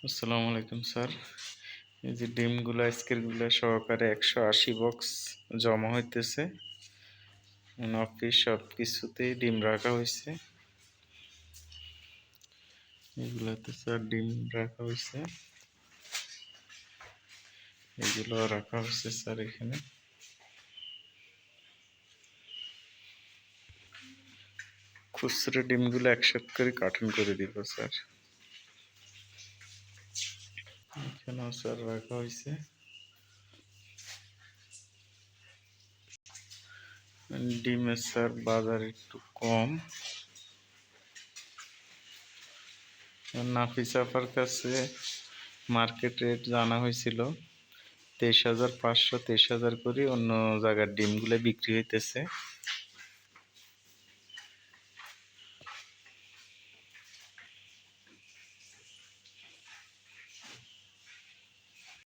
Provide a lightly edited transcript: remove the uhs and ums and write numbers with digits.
আসসালামু আলাইকুম স্যার। এই যে ডিমগুলো আজকেরগুলো সহকারে 180 বক্স জমা হইতেছে। অফিস সব কিছুতেই ডিম রাখা হয়েছে। এগুলাতে স্যার ডিম রাখা হয়েছে, এগুলো রাখা হয়েছে স্যার এখানে। খুচরো ডিমগুলো একসাথে করে কার্টন করে দিব স্যার। এখানেও স্যার রাখা হয়েছে। ডিমের স্যার বাজার একটু কম। নাফিস আপার কাছে মার্কেট রেট জানা হয়েছিল 23,500 23,000 করে, অন্য জায়গার ডিমগুলো বিক্রি হইতেছে।